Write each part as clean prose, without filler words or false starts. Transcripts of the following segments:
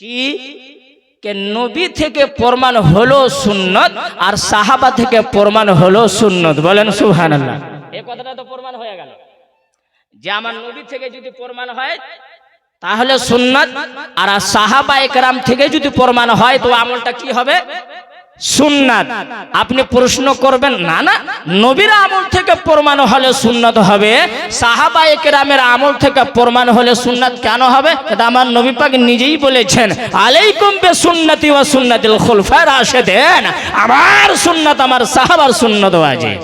কি কে নবী থেকে প্রমাণ হলো সুন্নত আর সাহাবা থেকে প্রমাণ হলো সুন্নত। বলেন সুবহানাল্লাহ। এই কথাটা তো প্রমাণ হয়ে গেল যে আমার নবী থেকে যদি প্রমাণ হয় তাহলে সুন্নাত, আর সাহাবা একরাম থেকে যদি প্রমাণ হয় তো আমলটা কি হবে? সুন্নাত। আপনি প্রশ্ন করবেন না না নবীর আমল থেকে প্রমাণ হলে সুন্নাত হবে, সাহাবা একরামের আমল থেকে প্রমাণ হলে সুন্নাত কেন হবে? এটা আমার নবী পাক নিজেই বলেছেন, আলাইকুম বিসুন্নতি ওয়া সুন্নাতিল খুলাফায়ে রাশিদিন, আমার সুন্নাত আমার সাহাবার সুন্নাত ওয়াজিব।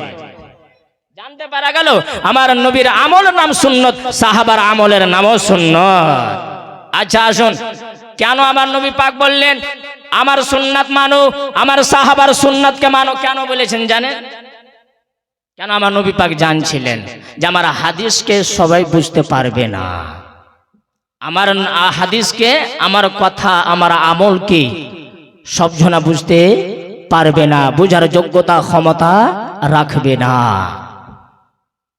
জানতে পারা গেল আমার নবীর আমলের নাম সুন্নত, সাহাবার আমলের নামও সুন্নত। আচ্ছা আসুন, কেন আমার নবী পাক বললেন আমার সুন্নাত মানো, আমার সাহাবার সুন্নাতকে মানো? কেন বলেছেন জানেন? কেন? আমার নবী পাক জানছিলেন যে আমার হাদিসকে সবাই বুঝতে পারবে না, আমার হাদিসকে, আমার কথা, আমার আমলকে সব জনা বুঝতে পারবে না, বুঝার যোগ্যতা ক্ষমতা রাখবে না।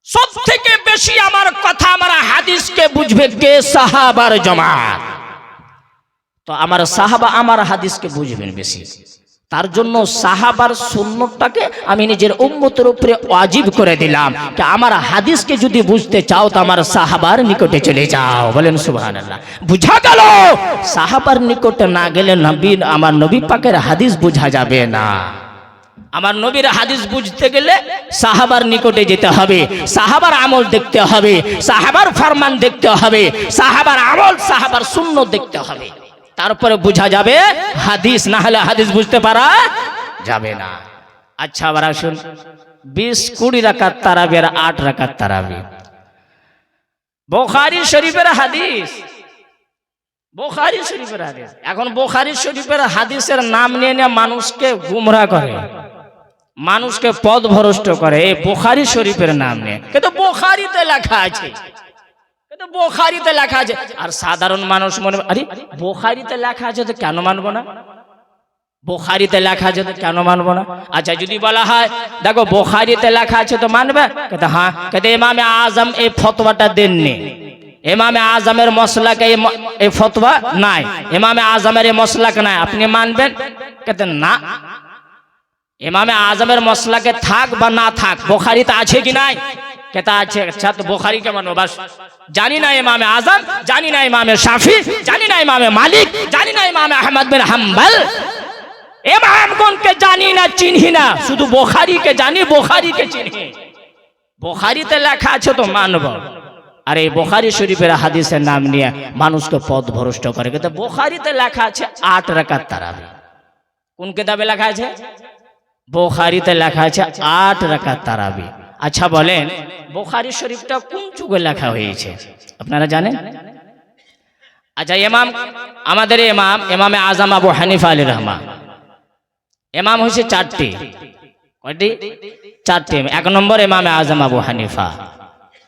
সব থেকে বেশি আমার কথা, আমার হাদিসকে বুঝবে কে? সাহাবার জামাত। তো আমার সাহাবা আমার হাদিসকে বুঝবেন বেশি, তার জন্য সাহাবার সুন্নতটাকে আমি নিজের উম্মতের উপরে ওয়াজিব করে দিলাম যে আমার হাদিসকে যদি বুঝতে চাও তো আমার সাহাবার নিকটে চলে যাও। বলেন সুবহানাল্লাহ। বুঝা গেল সাহাবার নিকটে না গেলে নবীর, আমার নবী পাকের হাদিস বোঝা যাবে না। আমার নবীর হাদিস বুঝতে গেলে সাহাবার নিকটে যেতে হবে, সাহাবার আমল দেখতে হবে, সাহাবার ফরমান দেখতে হবে, সাহাবার আমল, সাহাবার সুন্নত দেখতে হবে, তারপরে বোঝা যাবে হাদিস, না হলে হাদিস বুঝতে পারা যাবে না। আচ্ছা আবার আসুন, 20-20 রাকাত তারাবি আর 8 রাকাত তারাবি, বুখারী শরীফের হাদিস, বুখারী শরীফের হাদিস। এখন বুখারী শরীফের হাদিসের নাম নিয়ে নিয়ে মানুষকে গুমরাহ করে, মানুষকে পথভ্রষ্ট করে এই বুখারী শরীফের নাম নিয়ে। কিন্তু বুখারীতে লেখা আছে, কিন্তু বুখারীতে লেখা আছে, আর সাধারণ মানুষ মনে, আরে বুখারীতে লেখা আছে তো কেন মানবো না? বুখারীতে লেখা আছে তো কেন মানবো না? আচ্ছা যদি বলা হয় দেখো বুখারীতে লেখা আছে তো মানবে, কিন্তু হ্যাঁ, কিন্তু ইমামে আজম এই ফতোয়াটা দেননি, ইমামে আজমের মসলাকে এই ফতোয়া নাই, ইমামে আজমের এই মসলাক নাই, আপনি মানবেন? কিন্তু না, ইমামে আজমের মসলাকে থাক বা না থাক বুখারীতে আছে কি নাই? কেতা আছে। আচ্ছা তো বুখারীকে মানো বাস। জানি না ইমামে আজম, জানি না ইমামে শাফি, জানি না ইমামে মালিক, জানি না ইমামে আহমদ বিন হাম্বল, ইমামগণকে জানি না, চিনি না, শুধু বুখারীকে জানি, বুখারীকে চিনি। বুখারীতে লেখা আছে তো মানব। আর এই বুখারী শরীফের হাদিসের নাম নিয়ে মানুষকে পথভ্রষ্ট করে। কিন্তু বুখারীতে লেখা আছে 8 রাকাত তারাবি। কোন কিতাবে লেখা আছে? বুখারীতে লেখা আছে 8 রাকাত তারাবি। আচ্ছা বলেন বুখারী শরীফটা কোন যুগে লেখা হয়েছে আপনারা জানেন? আচ্ছা ইমাম, আমাদের ইমাম, ইমামে আজম আবু হানিফা আলাইহির রহমান, ইমাম হইছে 4টি। কয়টি? 4টি। 1 নম্বর ইমামে আজম আবু হানিফা,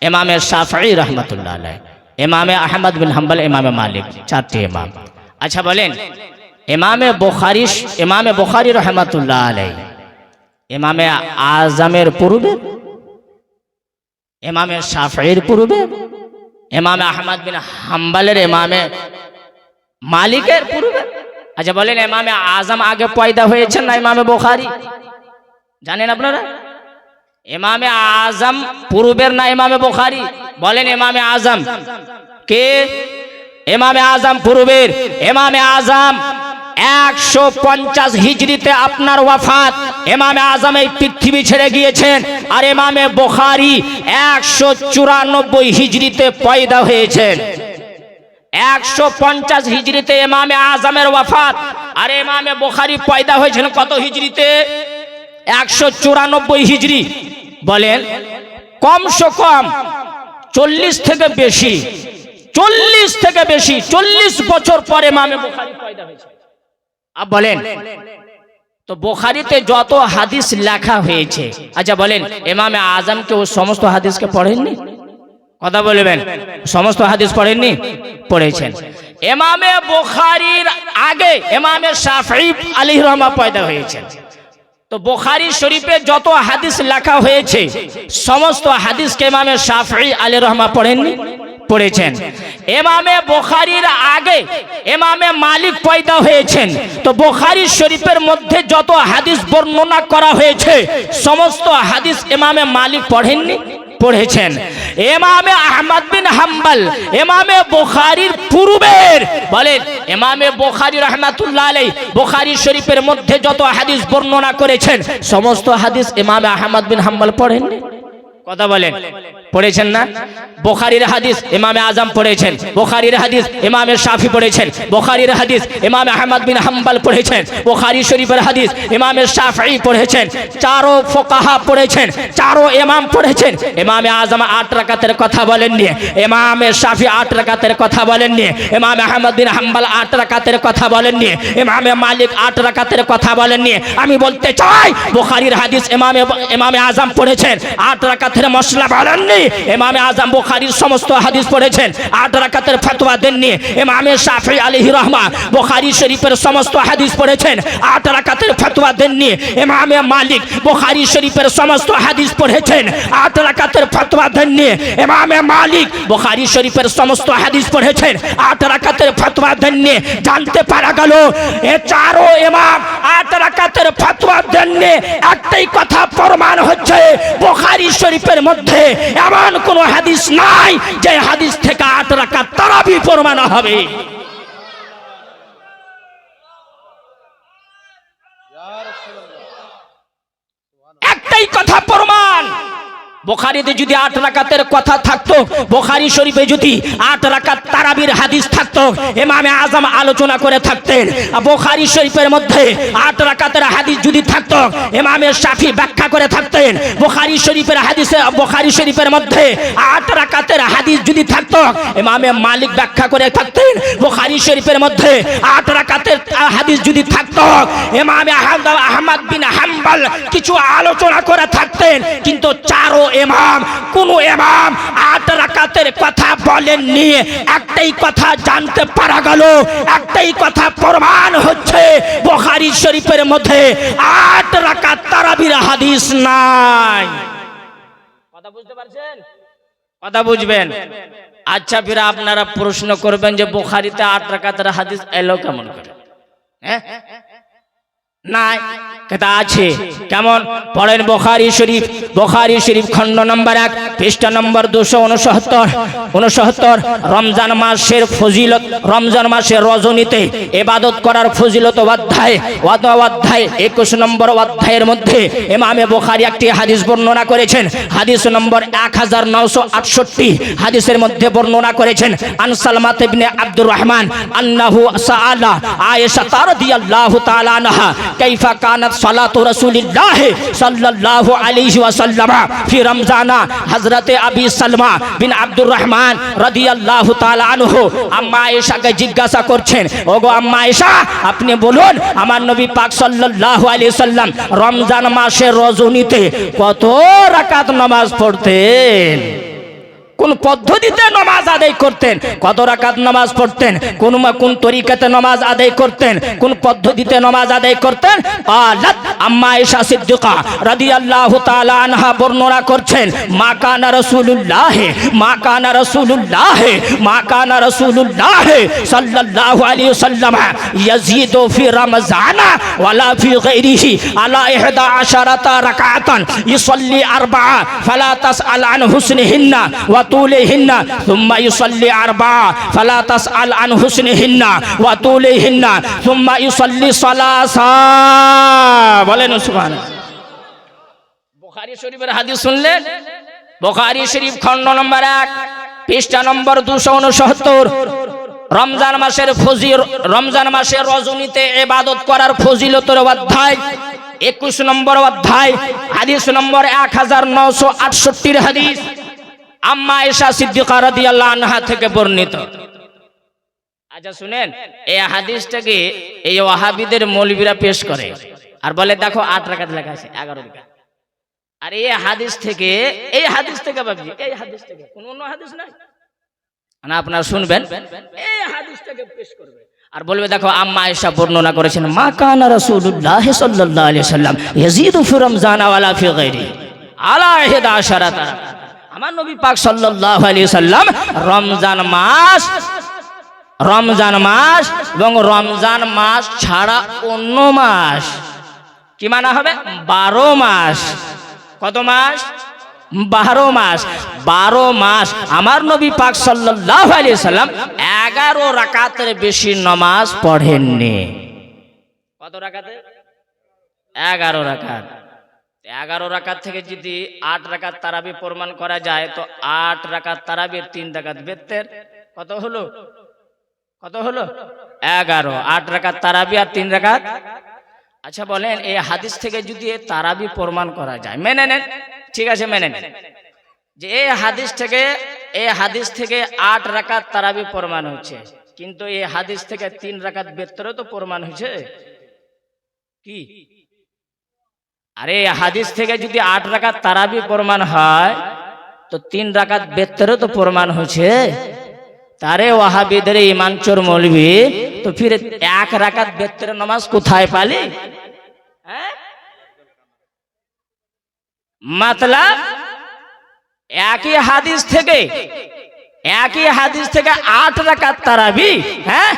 ইমামে শাফঈ রাহমাতুল্লাহ আলাইহি, ইমামে আহমদ বিন হাম্বল, ইমামে মালিক, 4টি ইমাম। আচ্ছা বলেন ইমামে বুখারী রাহমাতুল্লাহ আলাইহি ইমামে আজমের পূর্বে, ইমামে শাফঈর পূর্বে, ইমামে আহমদ বিন হাম্বলের, ইমামে মালিকের পূর্বে? আচ্ছা বলেন ইমামে আজম আগে পয়দা হয়েছেন না ইমামে বুখারী? জানেন আপনারা? ইমামে আজম পূর্বের না ইমামে বুখারী? বলেন ইমামে আজম কে? ইমামে আজম পূর্বের। ইমামে আজম 150 হিজরিতে আপনার ওয়াফাত, ইমামে আজম এই পৃথিবী ছেড়ে গিয়েছেন, আর ইমামে বুখারী 194 হিজরিতে পয়দা হয়েছেন। 150 হিজরিতে ইমামে আজমের ওয়াফাত, আর ইমামে বুখারী পয়দা হয়েছেন কত হিজরিতে? 194 হিজরি। বলেন কমসে কম 40 থেকে বেশি, 40 থেকে বেশি, 40 বছর পরে ইমামে বুখারী পয়দা হয়েছে। আপ বলেন তো বুখারীতে যত হাদিস লেখা হয়েছে, আচ্ছা বলেন ইমামে আজমকে ও সমস্ত হাদিসকে পড়েননি? কথা বলবেন, সমস্ত হাদিস পড়েননি? পড়েছেন। ইমামে বুখারীর আগে ইমামে শাফঈ আলাইহির রহমান পয়দা হয়েছেন। তো বুখারী শরীফে যত হাদিস লেখা হয়েছে সমস্ত হাদিসকে ইমামে শাফঈ আলাইহির রহমান পড়েননি? পড়েছেন। ইমামে বুখারীর আগে ইমামে মালিক পয়দা হয়েছেন। তো বুখারী শরীফের মধ্যে যত হাদিস বর্ণনা করা হয়েছে সমস্ত হাদিস ইমামে মালিক পড়েননি, পড়েছেন। ইমামে আহমদ বিন হাম্বল ইমামে বুখারীর পূর্বের বলেন ইমামে বুখারী রাহমাতুল্লাহ আলাইহি বুখারী শরীফের মধ্যে যত হাদিস বর্ণনা করেছেন সমস্ত হাদিস ইমামে আহমদ বিন হাম্বল পড়েননি। কথা বলেন, পড়েছেন না? বুখারীর হাদিস ইমামে আজম পড়েছেন, বুখারীর হাদিস ইমামে শাফি পড়েছেন, বুখারীর হাদিস ইমামে আহমদ বিন হাম্বল পড়েছেন, বুখারী শরীফের হাদিস ইমামে শাফি পড়েছেন, চারো ফুকাহা পড়েছেন, চারো ইমাম পড়েছেন। ইমামে আজম 8 রাকাতের কথা বলেননি, ইমামে শাফি 8 রাকাতের কথা বলেননি, ইমামে আহমদ বিন হাম্বল 8 রাকাতের কথা বলেননি, ইমামে মালিক 8 রাকাতের কথা বলেননি। আমি বলতে চাই বুখারীর হাদিস ইমামে আজম পড়েছেন, 8 রাকাতের মশলা বলেননি। ইমামে আজম বুখারীর সমস্ত হাদিস পড়েছেন, 8 রাকাতের ফতোয়া দেননি। ইমামে শাফি আলাইহি রাহমা বুখারী শরীফের সমস্ত হাদিস পড়েছেন, 8 রাকাতের ফতোয়া দেননি। ইমামে মালিক বুখারী শরীফের সমস্ত হাদিস পড়েছেন, 8 রাকাতের ফতোয়া দেননি। ইমামে মালিক বুখারী শরীফের সমস্ত হাদিস পড়েছেন, 8 রাকাতের ফতোয়া দেননি। জানতে পারা গেল এ চারো ইমাম 8 রাকাতের ফতোয়া দেননি। একটাই কথা প্রমাণ হচ্ছে বুখারী শরীফের মধ্যে এমন কোন হাদিস নাই যে হাদিস থেকে 8 রাকাত তারাবি প্রমাণ হবে। একটাই কথা প্রমাণ, বুখারীতে যদি 8 রাকাতের কথা থাকতো, বুখারী শরীফে যদি 8 রাকাত তারাবির হাদিস থাকতো, ইমামে আজম আলোচনা করে থাকতেন। বুখারী শরীফের মধ্যে 8 রাকাতের হাদিস যদি থাকতো, ইমামে শাফি ব্যাখ্যা করে থাকতেন। বুখারী শরীফের হাদিসে বুখারী শরীফের মধ্যে 8 রাকাতের হাদিস যদি থাকতো, ইমামে মালিক ব্যাখ্যা করে থাকতেন। বুখারী শরীফের মধ্যে 8 রাকাতের হাদিস যদি থাকতো, ইমামে আহমদ বিন হাম্বল কিছু আলোচনা করে থাকতেন। কিন্তু চারো ইমাম কোন ইমাম 8 রাকাতের কথা বলেননি। একটাই কথা জানতে পারা গেল, একটাই কথা প্রমাণ হচ্ছে বুখারী শরীফের মধ্যে 8 রাকাত তারাবির হাদিস নাই। কথা বুঝতে পারছেন? কথা বুঝবেন? আচ্ছা, ফির আপনারা প্রশ্ন করবেন যে বুখারীতে 8 রাকাতের হাদিস এলো কেমন করে? হ্যাঁ নাই, কথা আছে। কেমন? পড়েন বুখারী শরীফ খণ্ড নম্বর 1 পৃষ্ঠা নম্বর 269। রমজান মাসের ফজিলত, রমজান মাসের রজনীতে ইবাদত করার ফজিলত অধ্যায় 21 নম্বর অধ্যায়ের মধ্যে ইমামে বুখারী একটি হাদিস বর্ণনা করেছেন। হাদিস নম্বর 1968 হাদিসের মধ্যে বর্ণনা করেছেন আন সালমা ইবনে আব্দুর রহমান আন্নাহু সাআলা আয়েশা রাদিয়াল্লাহু তাআলা আনহা কাইফা কানাত সালাতু রাসূলিল্লাহ সাল্লাল্লাহু আলাইহি ওয়াসাল্লাম ফি রমজানা। হযরতে আবি সালমা বিন আব্দুর রহমান রাদিয়াল্লাহু তাআলা আনহু আম্মা আয়েশাকে জিজ্ঞাসা করছেন, ওগো আম্মা আয়েশা, আপনি বলুন আমার নবী পাক সাল্লাল্লাহু আলাইহি সাল্লাম রমজান মাসের রজনীতে কত রাকাত নামাজ পড়তেন? কোন পদ্ধতিতে নামাজ আদায় করতেন? কত রাকাত নামাজ পড়তেন? কোন তরিকাতে নামাজ আদায় করতেন? কোন পদ্ধতিতে নামাজ আদায় করতেন? আলাত আম্মা আয়েশা সিদ্দিকা রাদিয়াল্লাহু তাআলা আনহা বর্ণনা করছেন, মা কানা রাসূলুল্লাহ সাল্লাল্লাহু আলাইহি ওয়াসাল্লাম ইয়াজিদু ফি রমজানা ওয়ালা ফি গায়রিহি আলা 11 রাকাতান ইসাল্লি 4 ফালা তাসআল আন হুসনিহিন্না ওয়া তুলিহিন্না সুম্মা ইউসাল্লি 4 ফালা তাসআল আন হুসনিহিন্না ওয়া তুলিহিন্না সুম্মা ইউসাল্লি সালাসা। বলেন সুবহানাল্লাহ। বুখারী শরীফের হাদিস শুনলেন? বুখারী শরীফ খণ্ড নম্বর 1 পৃষ্ঠা নম্বর 269 রমজান মাসের রজনীতে ইবাদত করার ফজিলতের অধ্যায় 21 নম্বর অধ্যায় হাদিস নম্বর 1968 হাদিস আম্মা আয়েশা সিদ্দিকা রাদিয়াল্লাহু আনহা থেকে বর্ণিত। আচ্ছা শুনেন, এই হাদিসটাকে এই ওয়াহাবিদের মৌলবীরা পেশ করে আর বলে দেখো 8 রাকাত লেখা আছে 11 রাকাত। আর এই হাদিস থেকে ভাবছি এই হাদিস থেকে কোন অন্য হাদিস নাই না, আপনারা শুনবেন এই হাদিসটাকে পেশ করবে আর বলবে দেখো আম্মা আয়েশা বর্ণনা করেছেন, মা কানা রাসূলুল্লাহ সাল্লাল্লাহু আলাইহি ওয়াসাল্লাম ইয়াজিদু ফি রমজান ওয়ালা ফি গায়রি আলা 11 রাকাত। আমার নবী পাক সাল্লাল্লাহু আলাইহি সাল্লাম রমজান মাস এবং রমজান মাস ছাড়া অন্য মাস কি মানা হবে 12 মাস। কত মাস? 12 মাস। 12 মাস আমার নবী পাক সাল্লাল্লাহু আলাইহি সাল্লাম 11 রাকাতের বেশি নামাজ পড়েননি। কত রাকাতে? 11 রাকাত। 11 রাকাত থেকে যদি 8 রাকাত তারাবি প্রমাণ করা যায় তো 8 রাকাত তারাবির 3 রাকাত বেতের কত হলো? কত হলো? 11। 8 রাকাত তারাবি আর 3 রাকাত। আচ্ছা বলেন এই হাদিস থেকে যদি তারাবি প্রমাণ করা যায়, মেনে নেন, ঠিক আছে মেনে নেন যে এই হাদিস থেকে 8 রাকাত তারাবি প্রমাণ হচ্ছে, কিন্তু এই হাদিস থেকে 3 রাকাত বেতেরও তো প্রমাণ হয়েছে কি? আরে হাদিস থেকে যদি 8 রাকাত তারাবি প্রমাণ হয় তো 3 রাকাত বেতেরও তো প্রমাণ হয়েছে। তারে ওয়াহাবিদের ইমান চোর মৌলবি, তো ফির 1 রাকাত বেতের নামাজ কোথায় পালি? मतलब একই হাদিস থেকে 8 রাকাত তারাবি, হ্যাঁ,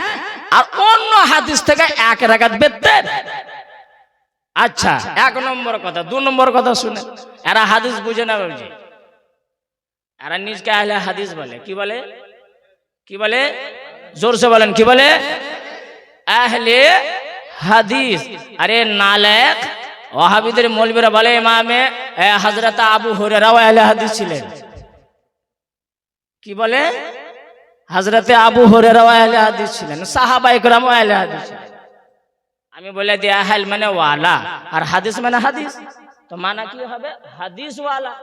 আর অন্য হাদিস থেকে 1 রাকাত বেতের। আচ্ছা 1 নম্বর কথা। 2 নম্বর কথা শুনে, এরা হাদিস বুঝে না বাবুজি, এরা নিজকে আহলে হাদিস বলে। কি বলে? কি বলে? জোর से বলেন, কি বলে? আহলে হাদিস। আরে নালায়েক ওয়াহাবিদের মৌলবীরা বলে ইমামে হযরত আবু হুরায়রাও আহলে হাদিস ছিলেন। কি বলে? হযরত আবু হুরায়রাও আহলে হাদিস ছিলেন, সাহাবায়ে কেরামও আহলে হাদিস ছিলেন। আমি বলে দিই আহল মানে ওয়ালা আর হাদিস মানে হাদিস, তো মানা কি হবে? হাদিস ওয়ালা।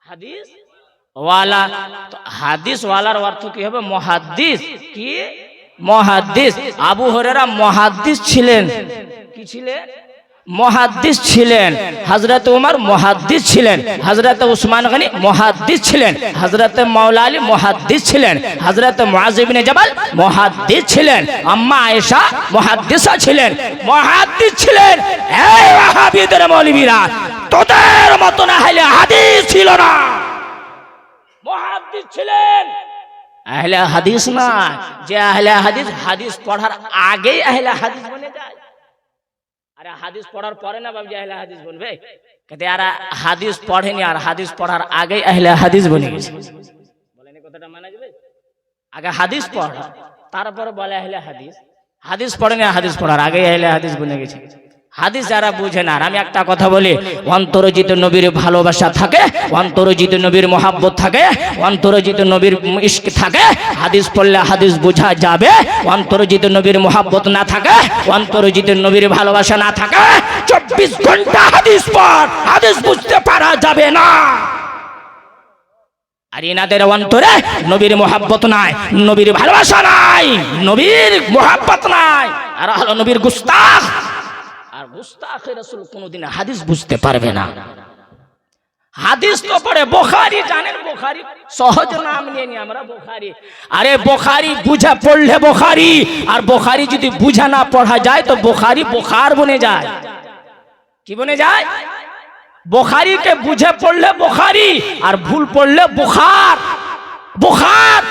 হাদিস ওয়ালা, তো হাদিস ওয়ালার অর্থ কি হবে? মুহাদ্দিস। কি? মুহাদ্দিস। আবু হুরায়রা মুহাদ্দিস ছিলেন। কি ছিলেন? মুহাদ্দিস ছিলেন। হযরত উমর মুহাদ্দিস ছিলেন। হযরত উসমান গনি মুহাদ্দিস ছিলেন। হযরত মাওলা আলী মুহাদ্দিস ছিলেন। হযরত মুআজ ইবনে জাবাল মুহাদ্দিস ছিলেন। আম্মা আয়েশা মুহাদ্দিসা ছিলেন। মুহাদ্দিস ছিলেন। এই ওয়াহাবিদের মৌলবীরা তোদের মতন আহলে হাদিস ছিল না, মুহাদ্দিস ছিলেন। আহলে হাদিস না, যে আহলে হাদিস হাদিস পড়ার আগেই আহলে হাদিস বনে যায়। আরে হাদিস পড়ার পরে না বাবজি আহলে হাদিস বলবে, কিন্তু এরা হাদিস পড়েনি আর হাদিস পড়ার আগেই আহলে হাদিস বনে গেছে। বলেন এই কথাটা মানা যাবে? আগে হাদিস পড়া তারপর বলে আহলে হাদিস, হাদিস পড়েনি হাদিস পড়ার আগেই আহলে হাদিস বনে গেছে। হাদিস যারা বুঝে না। আর আমি একটা কথা বলি, অন্তরজিত নবীর ভালোবাসা থাকে, অন্তরজিত নবীর মোহাব্বত থাকে, অন্তরজিত নবীর ইশক থাকে, হাদিস পড়লে হাদিস বোঝা যাবে। অন্তরজিত নবীর মোহাব্বত না থাকে, অন্তরজিত নবীর ভালোবাসা না থাকে, 24 ঘন্টা হাদিস পড়, হাদিস বুঝতে পারা যাবে না। আর এনাদের অন্তরে নবীর মোহাব্বত নাই, নবীর ভালোবাসা নাই, নবীর মোহাব্বত নাই, আর হলো নবীর গুস্তাখ। আর গুস্তাখে রাসূল কোনদিন হাদিস বুঝতে পারবে না। হাদিস তো পড়ে বুখারী, জানেন বুখারী সহজ নাম নিয়ে নি আমরা বুখারী। আরে বুখারী বুঝা পড়লে বুখারী, আর বুখারী যদি বুঝা না পড়া যায় তো বুখারী বুখার বনে যায়। কি বনে যায়? বুখারীকে বুঝে পড়লে বুখারী, আর ভুল পড়লে বুখার। বুখার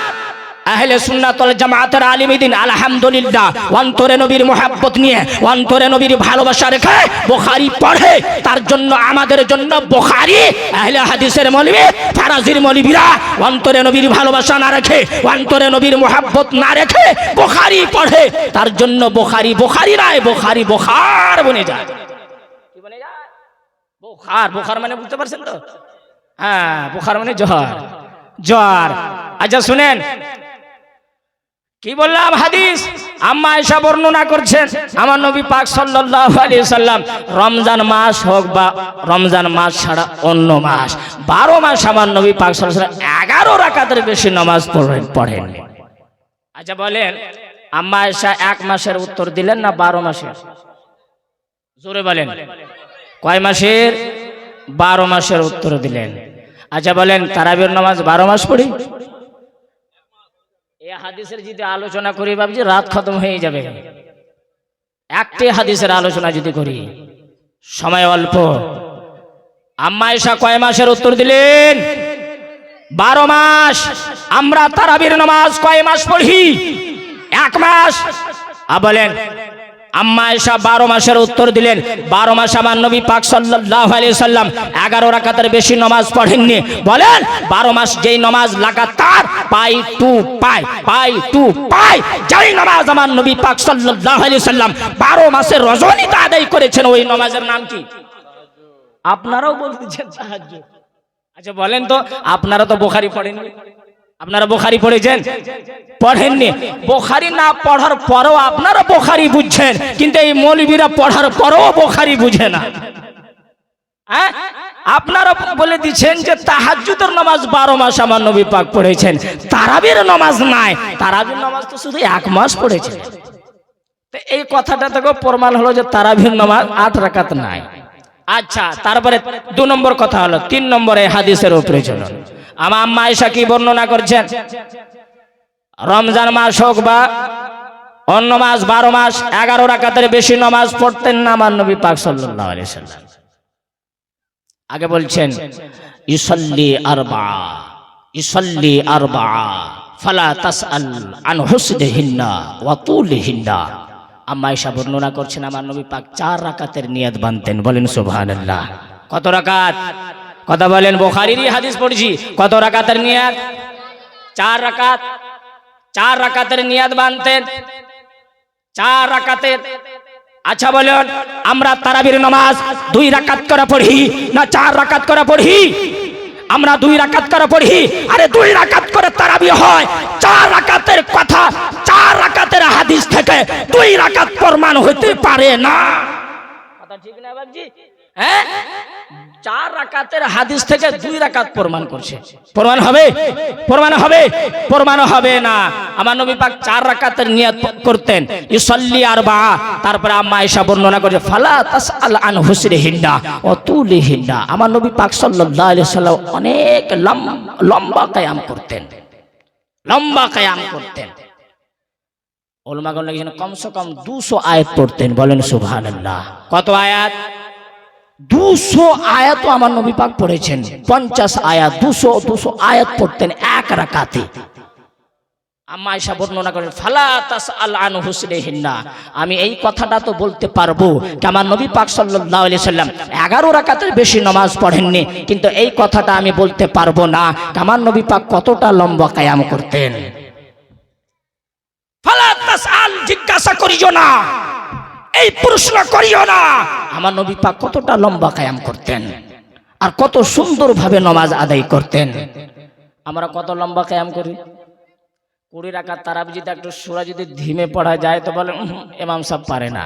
আহলে সুন্নাত ওয়াল জামাতের আলিমীদিন আলহামদুলিল্লাহ অন্তরে নবীর মোহাব্বত নিয়ে, অন্তরে নবীর ভালোবাসা রেখে বুখারী পড়ে। তার জন্য আমাদের জন্য বুখারী আহলে হাদিসের মৌলবী ফারাজির মৌলবীরা অন্তরে নবীর ভালোবাসা না রেখে, অন্তরে নবীর মোহাব্বত না রেখে বুখারী পড়ে। তার জন্য বুখারী বুখারী নয়, বুখারী বুখার বনে যায়। কি বনে যায়? বুখার। বুখার মানে বুঝতে পারছেন তো? হ্যাঁ, বুখার মানে জ্বর। জ্বর। আচ্ছা শুনেন কি বললাম? হাদিস আম্মা আয়েশা বর্ণনা করছেন, আমার নবী পাক সাল্লাল্লাহু আলাইহি সাল্লাম রমজান মাস হোক বা রমজান মাস ছাড়া অন্য মাস 12 মাস আমার নবী পাক সাল্লাল্লাহু আলাইহি সাল্লাম 11 রাকাতের বেশি নামাজ পড়েন। আচ্ছা বলেন আম্মা আয়েশা 1 মাসের উত্তর দিলেন না 12 মাসের? জোরে বলেন কয় মাসের? 12 মাসের উত্তর দিলেন। আচ্ছা বলেন তারাবির নামাজ 12 মাস পড়ি? এই হাদিসের যদি আলোচনা করি বাবজি রাত খতম হয়ে যাবে। একটি হাদিসের আলোচনা যদি করি, সময় অল্প। আম্মা আয়েশা কয় মাসের উত্তর দিলেন? 12 মাস আমরা তারাবির নামাজ কয় মাস পড়ি? 1 মাস। বলেন আম্মা আয়েশা 12 মাসের উত্তর দিলেন 12 মাস আমার নবী পাক সাল্লাল্লাহু আলাইহি সাল্লাম 11 রাকাতের বেশি নামাজ পড়েননি। বলেন 12 মাস যেই নামাজ লাগাতার পাই টু পাই যেই নামাজ আমার নবী পাক সাল্লাল্লাহু আলাইহি সাল্লাম 12 মাসের রজনীতে আদায় করেছেন, ওই নামাজের নাম কি? আপনারাও বলতেছেন তাহাজ্জুদ। আচ্ছা বলেন তো, আপনারা তো বুখারী পড়েননি, আপনারা বুখারী পড়েছেন? পড়েননি। বুখারী না পড়ার পরেও আপনারা বুখারী বুঝছেন, কিন্তু এই মৌলবীরা পড়ার পরেও বুখারী বুঝে না। হ্যাঁ, আপনারা বলে দিচ্ছেন যে তাহাজ্জুদের নামাজ 12 মাস আমার নবী পাক পড়েছেন, তারাবির নামাজ নাই। তারাবির নামাজ তো শুধু 1 মাস পড়েছেন। তো এই কথাটা থেকে প্রমাণ হলো যে তারাবির নামাজ 8 রাকাত নাই। আচ্ছা, তারপরে 2 নম্বর কথা হলো, 3 নম্বরে হাদিসের উপরে চলুন। আমার আম্মা আয়েশা কি বর্ণনা করছেন? রমজান মাস হোক বা অন্য মাস 12 মাস 11 রাকাতের বেশি নামাজ পড়তেন না আমার নবী পাক সাল্লাল্লাহু আলাইহি সাল্লাম। আগে বলছেন ইউসাল্লি আরবা ফালা তাসআল আন হুসনিহিন্না ওয়া তুলিহিন্না। আম্মা আয়েশা বর্ণনা করছেন আমার নবী পাক 4 রাকাতের নিয়ত বাঁধতেন। বলেন সুবহানাল্লাহ। কত রাকাত? কথা বলেন, বুখারীরই হাদিস পড়ছি। কত রাকাতের নিয়ত? 4 রাকাত। 4 রাকাতের নিয়ত বাঁধতেন, 4 রাকাতের। আচ্ছা বলেন, আমরা তারাবির নামাজ 2 রাকাত করে পড়ি না 4 রাকাত করে পড়ি? আমরা 2 রাকাত করে পড়ি। আরে 2 রাকাত করে তারাবি হয়, 4 রাকাতের কথা, 4 রাকাতের হাদিস থেকে 2 রাকাত প্রমাণ হতে পারে না। কথা ঠিক না বাবজি? হ্যাঁ, 4 রাকাতের হাদিস থেকে 2 রাকাত প্রমাণ করছে। প্রমাণ হবে? প্রমাণ হবে না। আমার নবী পাক 4 রাকাতের নিয়ত করতেন, ইউসাল্লি আরবা। তারপরে আম্মা আয়েশা বর্ণনা করে ফালা তাসআল আন হুসনিহিন্না ওয়া তুলিহিন্না। আমার নবী পাক সাল্লাল্লাহু আলাইহি সাল্লাম অনেক লম্বা কিয়াম করতেন, লম্বা কিয়াম করতেন। উলামাগণ লিখেছেন কমসে কম 200 আয়াত পড়তেন। বলেন সুবহানাল্লাহ। কত আয়াত? 200 আয়াত আমার নবী পাক পড়েছেন। 50 আয়াত, 200 আয়াত পড়তেন 1 রাকাতে। আম্মা আয়েশা বর্ণনা করেন ফালা তাসআল আন হুসনিহিন্না। আমি এই কথাটা তো বলতে পারবো যে আমার নবী পাক সাল্লাল্লাহু আলাইহি সাল্লাম 11 রাকাতের বেশি নামাজ পড়েননি, কিন্তু এই কথাটা আমি বলতে পারবো না আমার নবী পাক কতটা লম্বা কিয়াম করতেন। ফালা তাসআল, জিজ্ঞাসা করিও না, এই প্রশ্ন করিও না আমার নবী পাক কতটা লম্বা কিয়াম করতেন আর কত সুন্দরভাবে নামাজ আদায় করতেন। আমরা কত লম্বা কিয়াম করি? 20 রাকাত তারাবি যদি একটু সূরা যদি ধীমে পড়া যায় তো বলে ইমাম সাহেব পারে না।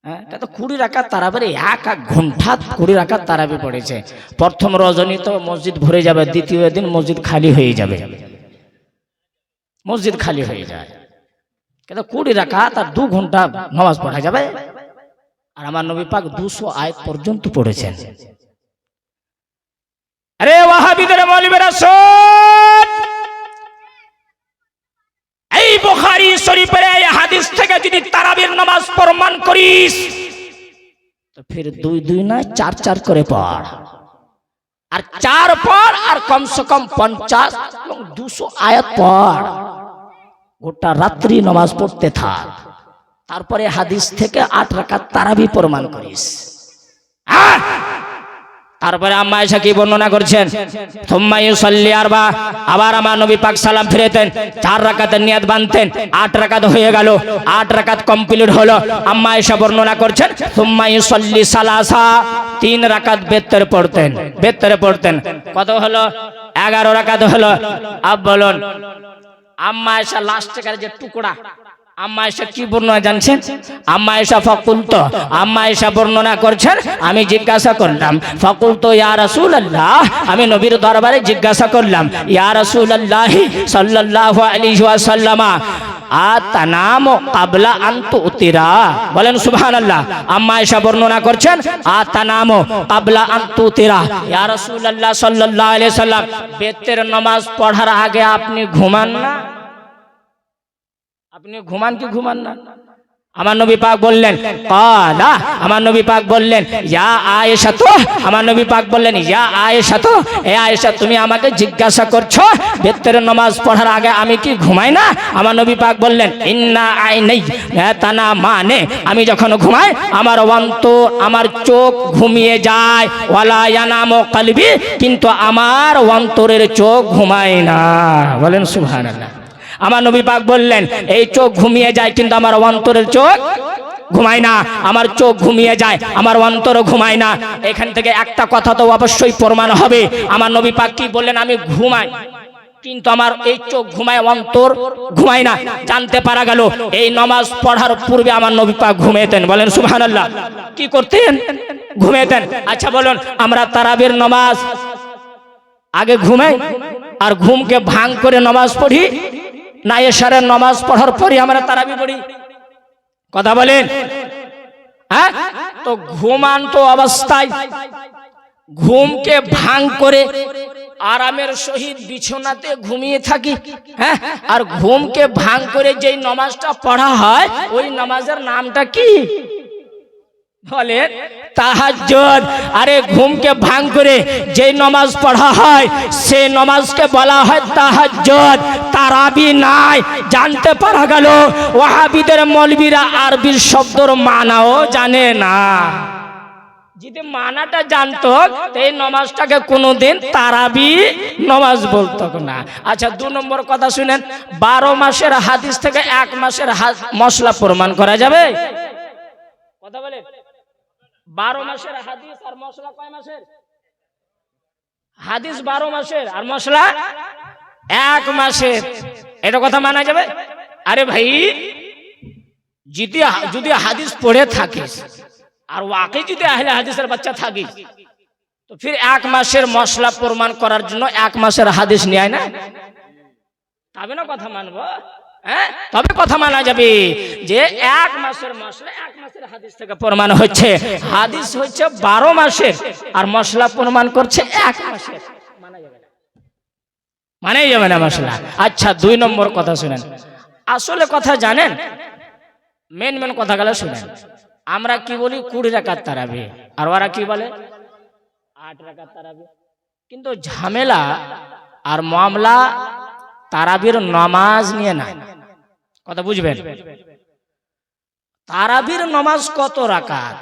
হ্যাঁ, এটা তো 20 রাকাত তারাবির 1 ঘন্টা 20 রাকাত তারাবি পড়েছে। প্রথম রজনী তো মসজিদ ভরে যাবে, দ্বিতীয় দিন মসজিদ খালি হয়ে যাবে, মসজিদ খালি হয়ে যায়। কিন্তু 20 রাকাত আর 2 ঘন্টা নামাজ পড়া যাবে? আর আমার নবী পাক 200 আয়াত পর্যন্ত পড়েছেন। আরে ওয়াহাবিদের মৌলবীরা শুন, এই বুখারী শরীফের এই হাদিস থেকে যদি তারাবির নামাজ প্রমাণ করিস তো ফির 2 না 4 করে পড়, আর 4 পড়, আর কমসে কম 50 এবং 200 আয়াত পড়। গোটা রাত্রি নামাজ পড়তে থাক, তারপরে হাদিস থেকে 8 রাকাত তারাবি প্রমাণ করিস। তারপরে আম্মা আয়েশা কি বর্ণনা করছেন? সুম্মা ইউসাল্লি আরবা, আবার আমার নবী পাক সালাম ফিরাতেন, 4 রাকাতের নিয়ত বাঁধতেন, 8 রাকাত হয়ে গেল, 8 রাকাত কমপ্লিট হলো। আম্মা আয়েশা বর্ণনা করছেন সুম্মা ইউসাল্লি সালাসা, 3 রাকাত বেত্তরে পড়তেন। কত হলো? 11 রাকাত হলো। আব বলুন আম্মা আয়েশা লাস্টের যে টুকরা, আম্মা আয়েশা কি বর্ণনা জানছেন? আম্মা আয়েশা ফাকুলতু, আম্মা আয়েশা বর্ণনা করছেন আমি জিজ্ঞাসা করলাম, ফাকুলতু ইয়া রাসূলুল্লাহ, আমি নবীর দরবারে জিজ্ঞাসা করলাম, ইয়া রাসূলুল্লাহ সাল্লাল্লাহু আলাইহি ওয়াসাল্লাম আতানামু ক্বাবলা আন তুতিরা। বলেন সুবহানাল্লাহ। আম্মা আয়েশা বর্ণনা করছেন আতানামু ক্বাবলা আন তুতিরা, ইয়া রাসূলুল্লাহ সাল্লাল্লাহু আলাইহি ওয়াসাল্লাম বেতের নামাজ পড়ার আগে আপনি ঘুমান না? আপনি ঘুমান কি ঘুমান না? আমার নবী পাক বললেন কালা, আমার নবী পাক বললেন ইয়া আয়েশা, তো আমার নবী পাক বললেন ইয়া আয়েশা, তো এ আয়েশা তুমি আমাকে জিজ্ঞাসা করছো বেত্তরের নামাজ পড়ার আগে আমি কি ঘুমাই না? আমার নবী পাক বললেন ইন্না আইনাই তানা, মানে আমি যখন ঘুমাই আমার অন্তর, আমার চোখ ঘুমিয়ে যায়, ওয়ালা ইয়ানামু কলবি, কিন্তু আমার অন্তরের চোখ ঘুমায় না। বলেন সুবহানাল্লাহ। আমার নবী পাক বললেন এই চোখ ঘুমিয়ে যায় কিন্তু আমার অন্তরের চোখ ঘুমায় না, আমার চোখ ঘুমিয়ে যায় আমার অন্তর ঘুমায় না। এখান থেকে একটা কথা তো অবশ্যই প্রমাণ হবে, আমার নবী পাক কি বললেন আমি ঘুমাই কিন্তু আমার এই চোখ ঘুমায়, অন্তর ঘুমায় না। জানতে পারা গেল এই নামাজ পড়ার পূর্বে আমার নবী পাক ঘুমিয়েতেন। বলেন সুবহানাল্লাহ। কি করতেন? ঘুমিয়েতেন। আচ্ছা বলুন, আমরা তারাবির নামাজ আগে ঘুমাই আর ঘুমকে ভাঙ করে নামাজ পড়ি, না এশারের নামাজ পড়ার পরে আমরা তারাবি পড়ি? কথা বলেন। হ্যাঁ, তো ঘুমান্ত অবস্থায় ঘুমকে ভাঙ করে আরামের সহিত বিছানাতে ঘুমিয়ে থাকি, হ্যাঁ, আর ঘুমকে ভাঙ করে যেই নামাজটা পড়া হয় ওই নামাজের নামটা কি? বলেন তাহাজ্জুদ। আরে ঘুমকে ভাঙ করে যেই নামাজ পড়া হয় সেই নামাজকে বলা হয় তাহাজ্জুদ, তারাবি নাই। জানতে পারা গেল ওয়াহাবিদের মৌলবীরা আরবি শব্দর মানাও জানে না। যদি মানাটা জানতো এই নামাজটাকে কোনোদিন তারাবি নামাজ বলতো না। আচ্ছা, 2 নম্বর কথা শুনেন, 12 মাসের হাদিস থেকে 1 মাসের মশলা প্রমাণ করা যাবে? কথা বলেন। 12 মাসের হাদিস আর মশলা কয় মাসের? হাদিস 12 মাসের আর মশলা 1 মাসের। এটা কথা মানা যাবে? আরে ভাই, যদি হাদিস পড়ে থাকিস আর ওয়াকি যদি আহলে হাদিসের বাচ্চা থাকিস তো ফির 1 মাসের মশলা প্রমাণ করার জন্য 1 মাসের হাদিস নিয়ে আয় না, তবে না কথা মানবো। হ্যাঁ, তবে কথা মানা যাবে যে 1 মাসের মশলা 1 মাসের হাদিস থেকে প্রমাণ হচ্ছে। হাদিস হচ্ছে 12 মাসের আর মশলা প্রমাণ করছে 1 মাসের, মানাই যাবে না মশলা। আচ্ছা, 2 নম্বর কথা শুনেন। আসলে কথা জানেন, মেন কথাগুলো শুনেন। আমরা কি বলি 20 রাকাত তারাবি, আর ওরা কি বলে 8 রাকাত তারাবি। কিন্তু ঝামেলা আর মামলা তারাবির নামাজ নিয়ে না। কথা বুঝবেন? তারাবির নামাজ কত রাকাত?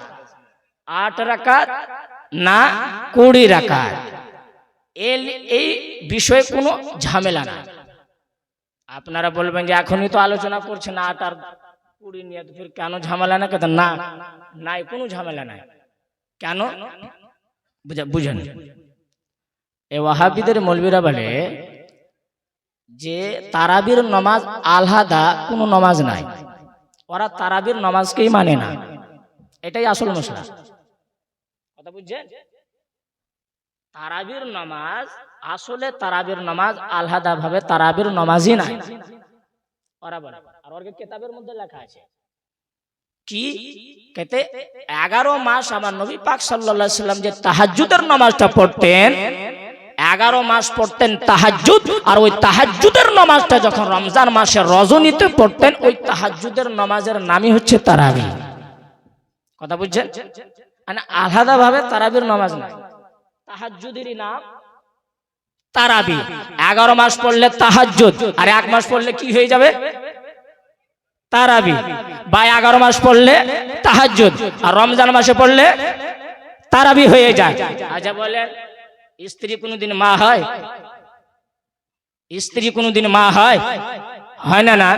8 রাকাত না 20 রাকাত? এই বিষয়ে কোনো ঝামেলা না। আপনারা বলবেন যে এখনই তো আলোচনা করছেন 8 আর 20 নিয়ে, তো ফির কেন ঝামেলা না? কেন না, নাই কোনো ঝামেলা নাই। কেন বুঝেন? এই ওয়াহাবিদের মৌলবীরা বলে যে তারাবির নামাজ আলাদা কোনো নামাজ নাই, ওরা তারাবির নামাজকেই মানে না। এটাই আসল মশলা। কথা বুঝছেন? তারাবির নামাজ আসলে তারাবির নামাজ আলাদা ভাবে তারাবির নামাজই নাই ওরা বলে। আর ওর কিতাবের মধ্যে লেখা আছে কি, কইতে 11 মাস আমার নবী পাক সাল্লাল্লাহু আলাইহি সাল্লাম যে তাহাজ্জুদের নামাজটা পড়তেন, 11 মাস পড়তেন তাহাজ্জুদ, আর ওই তাহাজ্জুদের নামাজটা যখন রমজান মাসে রজনীতে পড়তেন ওই তাহাজ্জুদের নামাজের নামই হচ্ছে তারাবি। কথা বুঝছেন? মানে আলাদা ভাবে তারাবির নামাজ নাই, তাহাজ্জুদেরই নাম তারাবি। 11 মাস পড়লে তাহাজ্জুদ আর 1 মাস পড়লে কি হয়ে যাবে? তারাবি। বা 11 মাস পড়লে তাহাজ্জুদ আর রমজান মাসে পড়লে তারাবি হয়ে যায়। আচ্ছা বলেন, স্ত্রী কোনদিন মা হয়? স্ত্রী কোনদিন মা হয়? হয় না। না,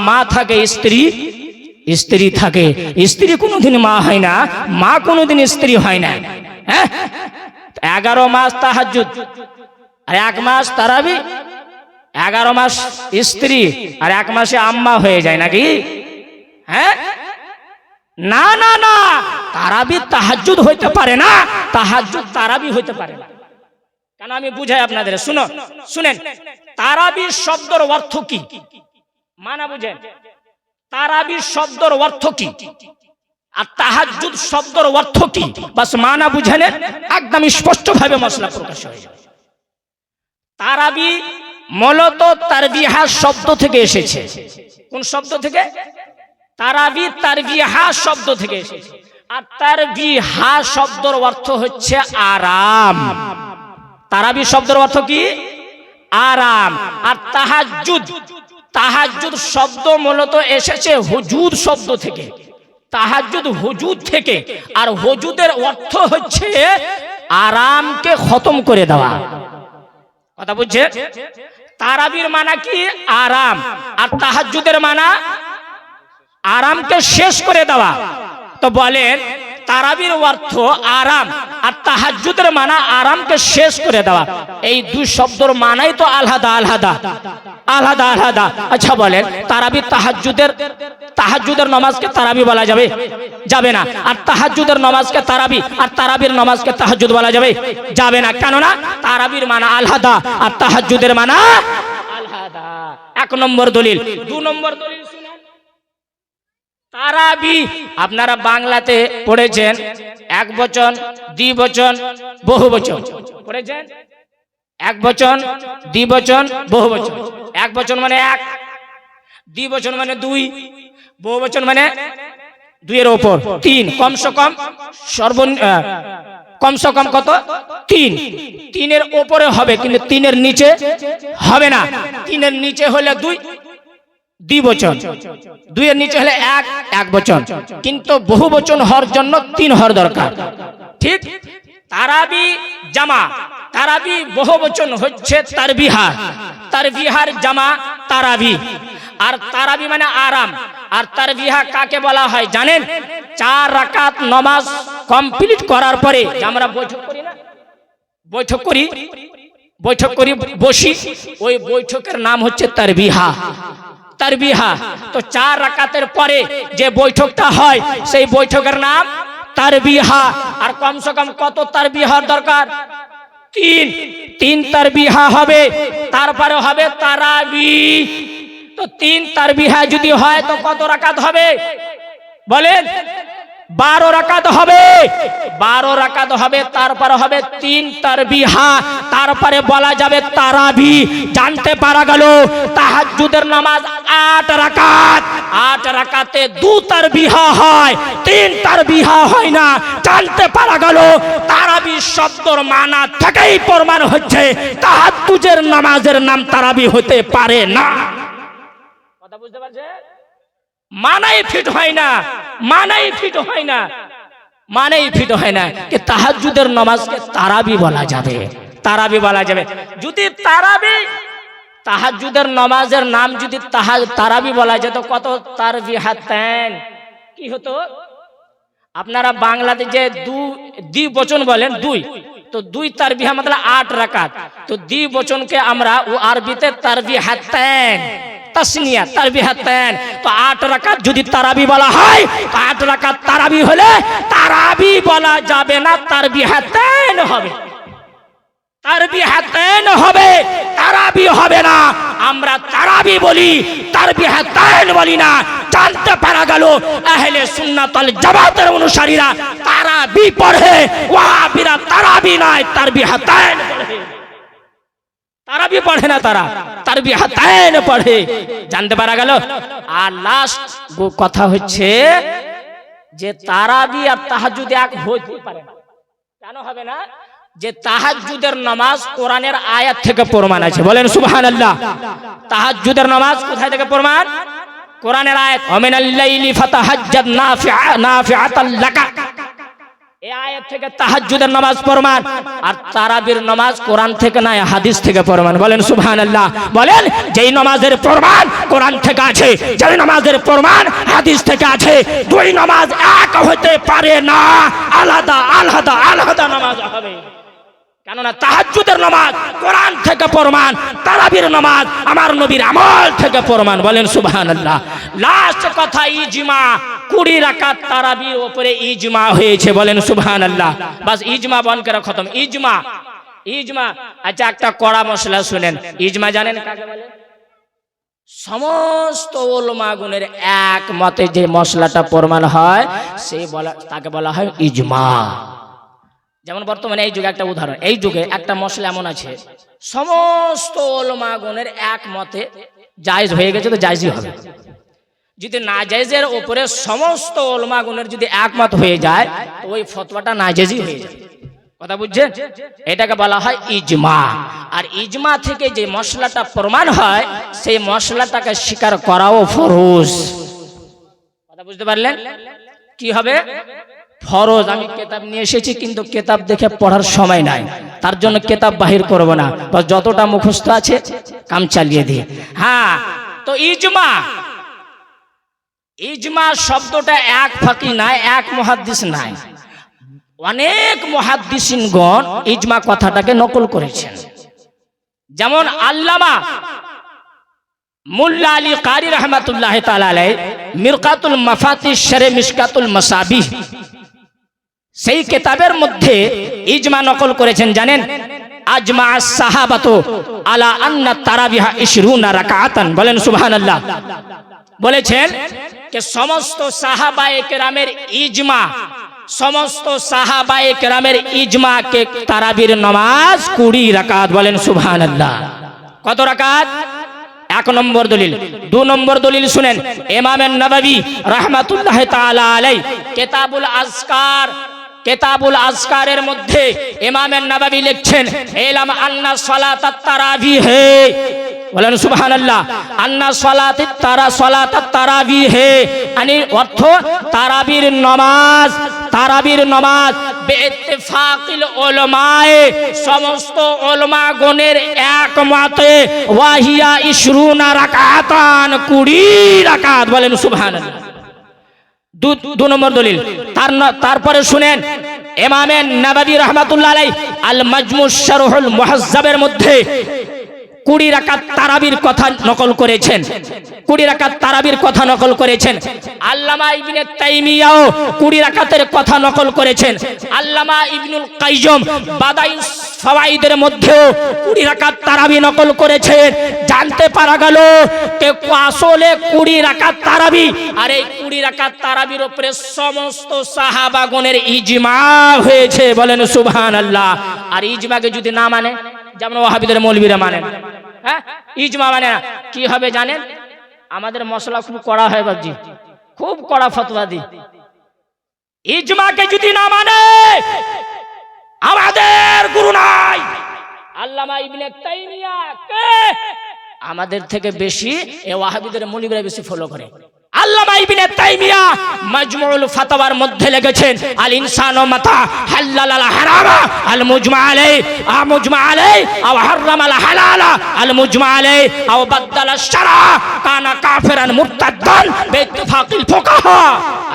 মা থাকে, স্ত্রী থাকে। স্ত্রী কোনদিন মা হয় না, মা কোনদিন স্ত্রী হয় না। হ্যাঁ, 11 মাস তাহাজ্জুদ আর 1 মাস তারাবি, 11 মাস স্ত্রী আর 1 মাসে আম্মা হয়ে যায় নাকি? হ্যাঁ, না না না, তারাবি তাহাজ্জুদ হইতে পারে না, তাহাজ্জুদ তারাবি হইতে পারে না। কেন আমি বুঝাই আপনাদের, শুনেন। তারাবি শব্দের অর্থ কি মানা বুঝেন? তারাবি শব্দের অর্থ কি আর তাহাজ্জুদ শব্দের অর্থ কি, বাস মানা বুঝেন, একদম স্পষ্ট ভাবে মশলা প্রকাশ হয়ে যাবে। তারাবি মূলত তারবিহা শব্দ থেকে এসেছে। কোন শব্দ থেকে? তারাবি তারবিহা শব্দ থেকে এসেছে। আর তারবিহা শব্দের অর্থ হচ্ছে আরাম। তারাবি শব্দের অর্থ কি? আরাম। আর তাহাজ্জুদ, তাহাজ্জুদ শব্দ মূলত এসেছে হুজুদ শব্দ থেকে। তাহাজ্জুদ হুজুদ থেকে। আর হুজুদের অর্থ হচ্ছে আরামকে খতম করে দেওয়া। কথা বুঝছে? তারাবির মানা কি? আরাম। আর তাহাজ্জুদের মানা আরামকে শেষ করে দেওয়া। তো বলেন তারাবির অর্থ আরাম আর তাহাজ্জুদের মানা আরামকে শেষ করে দেওয়া। এই দুই শব্দের মানাই তো আলাদা আলাদা আলাদা আলাদা। আচ্ছা বলেন তারাবি তাহাজ্জুদের নামাজকে তারাবি বলা যাবে? যাবে না। আর তাহাজ্জুদের নামাজকে তারাবি আর তারাবির নামাজকে তাহাজ্জুদ বলা যাবে? যাবে না। কেননা তারাবির মানা আলাদা আর তাহাজ্জুদের মানা আলাদা। এক নম্বর দলিল। দুই নম্বর দলিল শুনেন। তারাবি আপনারা বাংলাতে পড়েছেন এক বচন, দ্বিবচন, বহুবচন পড়েছেন। এক বচন, দ্বিবচন, বহুবচন। এক বচন মানে এক, দ্বিবচন মানে দুই, বহুবচন মানে দুইয়ের ওপর তিন। কমসে কম কমসে কম কত? তিন। তিনের ওপরে হবে কিন্তু তিনের নিচে হবে না। তিনের নিচে হলে দুই, দ্বিবচন। দুইয়ের নিচে হলে এক, এক বচন। কিন্তু বহু বচন হওয়ার জন্য তিন হওয়ার দরকার। ঠিক? তারাবি জামা, তারাবি বহু বচন হচ্ছে তারবিহা, তারবিহার জামা তারাবি। আর তারাবি মানে আরাম। আর তারবিহা কাকে বলা হয় জানেন? 4 রাকাত নামাজ কমপ্লিট করার পরে আমরা বৈঠক করি না, বৈঠক করি, বৈঠক করি, বসি, ওই বৈঠকের নাম হচ্ছে তারবিহা। তারবিহা। তো 4 রাকাতের পরে যে বৈঠকটা হয় সেই বৈঠকের নাম তারবিহা। আর কমসে কম কত তারবিহার দরকার? 3। 3 তারবিহা হবে, তারপরে হবে তারাবি। তো 3 তারবিহা যদি হয় তো কত রাকাত হবে বলেন? 12 রাকাত হবে। 12 রাকাত হবে, তারপরে হবে 3 তারবিহা, তারপরে বলা যাবে তারাবি। জানতে পারা গেল তাহাজ্জুদের নামাজ 8 রাকাত, 8 রাকাতে 2 তারবিহা হয়, 3 তারবিহা হয় না। জানতে পারা গেল তারাবি শব্দের মানা থেকেই প্রমাণ হচ্ছে তাহাজ্জুদের নামাজের নাম তারাবি হতে পারে না। কথা বুঝতে পারছেন? মানাই ফিট হয় না, মানাই ফিট হয় না, মানাই ফিট হয় না যে তাহাজ্জুদের নামাজকে তারাবি বলা যাবে, তারাবি বলা যাবে। যদি তারাবি তাহাজ্জুদের নামাজের নাম যদি তারাবি বলা যেত কত তারবিহাতান কি হতো? আপনারা বাংলাতে যে দ্বিবচন বলেন 2, তো 2 তারবিহা मतलब 8 রাকাত। তো দ্বিবচনকে আমরা ও আরবিতে তারবিহাতান তাসনিয়া তারবিহাতান। তো 8 রাকাত যদি তারাবি বলা হয় তো 8 রাকাত তারাবি হলে তারাবি বলা যাবে না, তারবিহাতান হবে, তারবিহাতান হবে, তারাবি হবে না। আমরা তারাবি বলি, তারবিহাতান বলি না। জানতে পারা গেল আহলে সুন্নাত ওয়াল জামাতের অনুসারীরা তারাবি পড়ে, ওয়াহাবিরা তারাবি নয় তারবিহাতান পড়ে। তারাবি পড়ে না, তারা তারবিহাতান পড়ে। জানতে পারা গেল। আর লাস্ট কথা হচ্ছে যে তারাবি আর তাহাজ্জুদ এক হতে পারে না। কেন হবে না? যে তাহাজ্জুদের নামাজ কোরআনের আয়াত থেকে প্রমাণ আছে। বলেন সুবহানাল্লাহ। তাহাজ্জুদের নামাজ কোথায় থেকে প্রমাণ? কোরআনের আয়াত ওমিনাল লাইলি ফাতাহাজ্জাদ নাফিআতাল লাকা, এই আয়াত থেকে তাহাজ্জুদের নামাজ প্রমাণ। আর তারাবির নামাজ কোরআন থেকে নয়, হাদিস থেকে প্রমাণ। বলেন সুবহানাল্লাহ। বলেন যেই নামাজের প্রমাণ কোরআন থেকে আছে, যেই নামাজের প্রমাণ হাদিস থেকে আছে, দুই নামাজ এক হতে পারে না, আলাদা আলাদা আলাদা নামাজ হবে। কেননা তাহাজ্জুদের নামাজ কোরআন থেকে প্রমাণ, তারাবির নামাজ আমার নবীর আমল থেকে প্রমাণ। বলেন সুবহানাল্লাহ। লাস্ট কথা ইজমা, 20 রাকাত তারাবির উপরে ইজমা হয়েছে। বলেন সুবহানাল্লাহ। বাস ইজমা বন করে খতম। ইজমা, ইজমা। আচ্ছা একটা কড়া মশলা শুনেন। ইজমা জানেন কাকে বলে? সমস্ত উলামাগণের এক মতে যে মশলাটা প্রমাণ হয় সেই তাকে বলা হয় ইজমা। যেমন বর্তমানে এই যুগে একটা উদাহরণ, এই যুগে একটা মশলা এমন আছে সমস্ত উলামাগণের এক মতে জায়েজ হয়ে গেছে, তো জায়েজই হবে। যদি নাজায়েজের উপরে সমস্ত উলামাগণের যদি একমত হয়ে যায় তো ওই ফতোয়াটা নাজায়েজই হয়ে যায়। কথা বুঝছেন? এটাকে বলা হয় ইজমা। আর ইজমা থেকে যে মশলাটা প্রমাণ হয় সেই মশলাটাকে স্বীকার করাও ফরজ। কথা বুঝতে পারলেন? কি হবে? ফরজ। আমি কিতাব নিয়ে এসেছি কিন্তু কিতাব দেখে পড়ার সময় নাই, তার জন্য কিতাব বাহির করব না, বাস যতটা মুখস্থ আছে কাম চালিয়ে দিই। হ্যাঁ, তো ইজমা, ইজমা শব্দটা এক ফাকি নাই, এক মুহাদ্দিস নাই, অনেক মুহাদ্দিসিনগণ ইজমা কথাটাকে নকল করেছেন। যেমন আল্লামা মুল্লা আলী কারি রহমাতুল্লাহ তাআলা আলাইহি মিরকাতুল মাফাতিশ শরে মিশকাতুল মাসাবিহ সেই কিতাবের মধ্যে ইজমা নকল করেছেন। জানেন, আজমা আস-সাহাবাতু আলা আন্না তারাবিহা 20 রাকাতান। বলেন সুবহানাল্লাহ। বলেছেন যে সমস্ত সাহাবায়ে কেরামের ইজমা, সমস্ত সাহাবায়ে কেরামের ইজমা কে তারাবির নামাজ 20 রাকাত। বলেন সুবহানাল্লাহ। কত রাকাত? 1 নম্বর দলিল। 2 নম্বর দলিল শুনেন, ইমাম নববী রাহমাতুল্লাহ তাআলা আলাইহি কিতাবুল আজকার, কিতাবুল আজকারের মধ্যে ইমাম নববী লিখছেন ইলাম আন্না সালাতাত তারাবিহ, বলেন সুবহানাল্লাহ, আন্না সালাতাত তারাবিহ মানে অর্থ তারাবির নামাজ, তারাবির নামাজ বেইত্তেফাকিল উলামায়ে, সমস্ত উলামাগণের একমতে, ওয়াহিয়া 20 রাকাতান, 20 রাকাত। বলেন সুবহানাল্লাহ। 2 নম্বর দলিল। তারপরে শুনেন, ইমাম নববী রাহমাতুল্লাহ আলাইহি আল মাজমু শারহুল মুহাজ্জাবের মধ্যে 20 রাকাত তারাবির কথা নকল করেছেন, 20 রাকাত তারাবির কথা নকল করেছেন। আল্লামা ইবনে তাইমিয়াও 20 রাকাতের কথা নকল করেছেন। আল্লামা ইবনুল কাইয়্যিম বাদাইউস ফাওয়াইদের মধ্যেও 20 রাকাত তারাবি নকল করেছেন। জানতে পারা গেল যে আসলে 20 রাকাত তারাবি, আর এই 20 রাকাত তারাবির উপরে সমস্ত সাহাবাগণের ইজমা হয়েছে। বলেন সুবহানাল্লাহ। আর ইজমাকে যদি না মানে, যেমন ওয়াহাবিদের মৌলবীরা মানে না, হ্যাঁ, ইজমা মানে না, কি হবে জানেন? আমাদের মশলা খুব কড়া হয় বাবজি, খুব কড়া ফতোয়া দি। ইজমাকে যদি না মানে আমাদের গুরু নাই। আল্লামা ইবনে তাইমিয়া কে আমাদের থেকে বেশি এই ওয়াহাবিদের মৌলবীরা বেশি ফলো করে। আল্লামা ইবনে তাইমিয়া মাজমুউল ফাতাওয়ার মধ্যে লিখেছেন আল ইনসানু মাতা হালালাল হারামা আল মুজমা আলাইহি আও হারামাল হালালা আল মুজমা আলাইহি আও বাদদাল আশ-শারআ কানা কাফিরান মুরতাদ্দান বিইত্তিফাকিল ফুকাহা।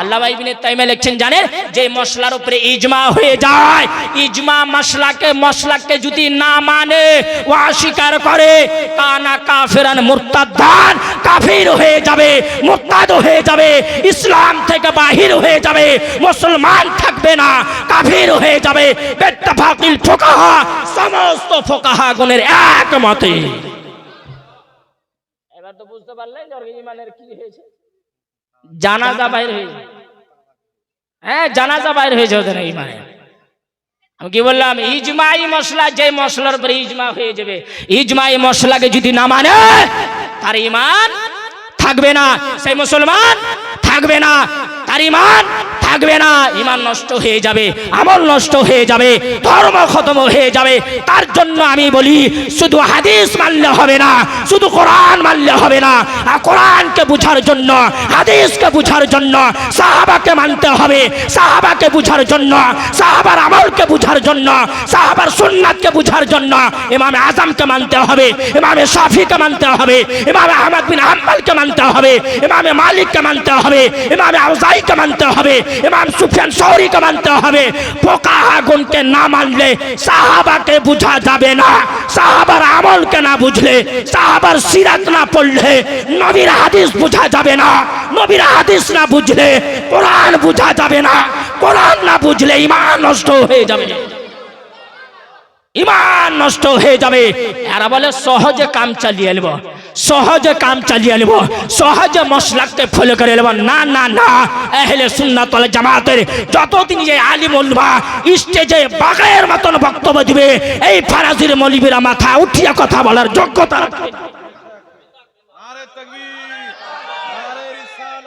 আল্লামা ইবনে তাইমিয়া লিখছেন, জানেন, যে মশলার উপরে ইজমা হয়ে যায়, ইজমা মশলাকে যদি না মানে, ও অস্বীকার করে, কানা কাফিরান মুরতাদ্দান, কাফির হয়ে যাবে, মুরতাদ হয়ে যাবে, ইসলাম থেকে বাহির হয়ে যাবে, মুসলমান থাকবে না, কাফির হয়ে যাবে। বিত্তেফাকিল ফুকাহা, সমস্ত ফুকাহাগণের একমতে। এবার তো বুঝতে পারলেন যে ঈমানের কি হয়েছে? জানাজা বাইর হয়েছে। হ্যাঁ, জানাজা বাইর হয়েছে ওদের ঈমানে। আমি কি বললাম? ইজমাই মশলা, যে মশলার উপরে ইজমা হয়ে যাবে, ইজমাই মশলাকে যদি না মানে তার ঈমান থাকবে না, সেই মুসলমান থাকবে না, তার ঈমান থাকবে না, ঈমান নষ্ট হয়ে যাবে, আমল নষ্ট হয়ে যাবে, ধর্ম খতম হয়ে যাবে। তার জন্য আমি বলি, শুধু হাদিস মানলে হবে না, শুধু কোরআন মানলে হবে না। আর কোরআনকে বুঝার জন্য, হাদিসকে বুঝার জন্য সাহাবাকে মানতে হবে, সাহাবাকে বুঝার জন্য, সাহাবার আমলকে বুঝার জন্য, সাহাবার সুন্নাতকে বুঝার জন্য ইমাম আজমকে মানতে হবে, ইমাম শাফিকে মানতে হবে, ইমাম আহমদ বিন হাম্বলকে মানতে হবে, ইমাম মালিককে মানতে হবে, ইমাম আউজাঈকে মানতে হবে, ইমাম সুফিয়ান সৌরিকে মানতে হবে। ফুকাহাগণকে না মানলে সাহাবাকে বুঝা যাবে না, সাহাবার আমলকে না বুঝলে, সাহাবার সিরাত না পড়লে নবীর হাদিস বুঝা যাবে না, নবীর হাদিস না বুঝলে কোরআন বুঝা যাবে না, কোরআন না বুঝলে ঈমান নষ্ট হয়ে যাবে, ঈমান নষ্ট হয়ে যাবে। এরা বলে সহজে কাম চালিয়ে নেব, সহজে কাম চালিয়ে নেব, সহজে মশলাকে ফলো করে নেব। না না না, আহলে সুন্নাত ওয়াল জামাতের যতদিন যে আলিম উলামা স্টেজে বাঘের মতন বক্তব্য দিবে, এই ফারাজির মৌলবীরা মাথা উঠিয়া কথা বলার যোগ্যতা রাখে। নারে তাকবীর, নারে রিসালাত।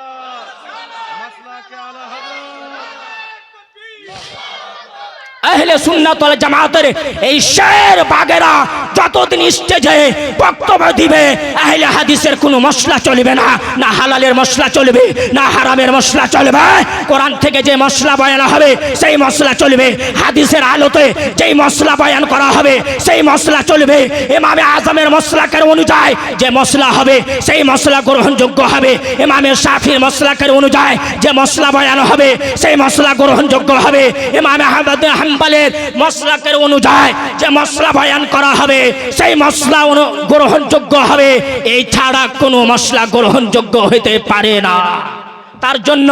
আহলে সুন্নাত ওয়াল জামাতের এই শের বাগেরা যতদিন স্টেজে বক্তব্য দিবে আহলে হাদিসের কোনো মশলা চলবে না, না হালালের মশলা চলবে না হারামের মশলা চলবে। কোরআন থেকে যে মশলা বয়ান হবে সেই মশলা চলবে, হাদিসের আলোতে যেই মশলা বয়ান করা হবে সেই মশলা চলবে। ইমামে আজমের মশলাকের অনুযায়ী যে মশলা হবে সেই মশলা গ্রহণযোগ্য হবে, ইমামে শাফির মশলাকের অনুযায়ী যে মশলা বয়ান হবে সেই মশলা গ্রহণযোগ্য হবে, ইমামে আহমদ হাম্বলের মশলাকের অনুযায়ী যে মশলা বয়ান করা হবে সেই মশলা গ্রহণযোগ্য হবে। এই ছাড়া কোনো মশলা গ্রহণযোগ্য হতে পারে না। তার জন্য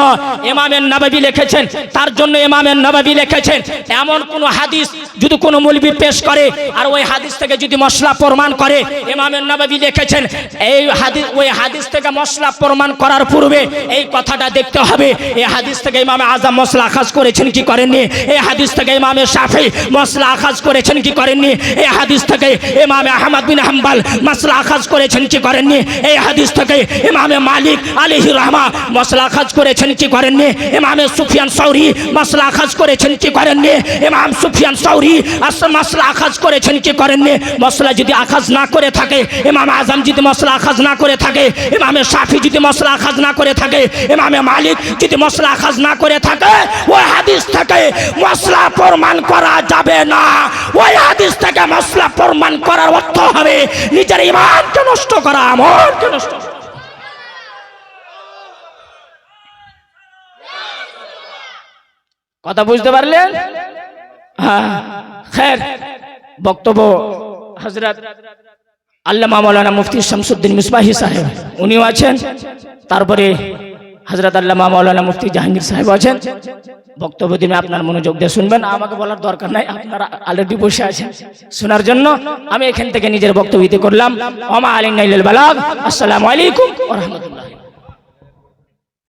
ইমামের নববী লিখেছেন, তার জন্য ইমামের নববী লিখেছেন এমন কোন হাদিস যদি কোনো মৌলবী পেশ করে আর ওই হাদিস থেকে যদি মশলা প্রমাণ করে, ইমামের নববী লিখেছেন এই হাদিস ওই হাদিস থেকে মশলা প্রমাণ করার পূর্বে এই কথাটা দেখতে হবে এই হাদিস থেকে ইমামে আজম মশলা আখাজ করেছেন কি করেননি, এই হাদিস থেকে ইমামে শাফি মশলা আখাজ করেছেন কি করেননি, এই হাদিস থেকে ইমামে আহমদ বিন হাম্বল মশলা আখাজ করেছেন কি করেননি, এই হাদিস থেকে ইমামে মালিক আলাইহির রহমা মশলা আখাজ করেছেন কি করেননি, ইমামে সুফিয়ান সৌরি মশলা আখাজ করেছেন কি করেননি, ইমাম সুফিয়ান সৌরি মশলা আখাজ করেছেন কি করেননি। মশলা যদি আখাজ না করে থাকে, ইমাম আজম যদি মশলা আখাজ না করে থাকে, ইমামে শাফি যদি মশলা আখাজ না করে থাকে, ইমামে মালিক যদি মশলা আখাজ না করে থাকে, ওই হাদিস থেকে মশলা প্রমাণ করা যাবে না। ওই হাদিস থেকে মশলা প্রমাণ করার অর্থ হবে নিজের ঈমানকে নষ্ট করা, আমলকে নষ্ট করা। কথা বুঝতে পারলেন? হ্যাঁ, খের বক্তব্য হযরত আল্লামা মাওলানা মুফতি শামসুদ্দিন মিসবাহি সাহেব উনিও আছেন, তারপরে হযরত আল্লামা মাওলানা মুফতি জাহাঙ্গীর সাহেব আছেন। বক্তব্য দিনে আপনার মনোযোগ দিয়ে শুনবেন, আমাকে বলার দরকার নাই, আপনারা অলরেডি বসে আছেন শোনার জন্য। আমি এখান থেকে নিজের বক্তব্য দিতে করলাম। ওমা আলাইনা ইল্লাল বালাগ। আসসালামু আলাইকুম ওয়া রাহমাতুল্লাহ।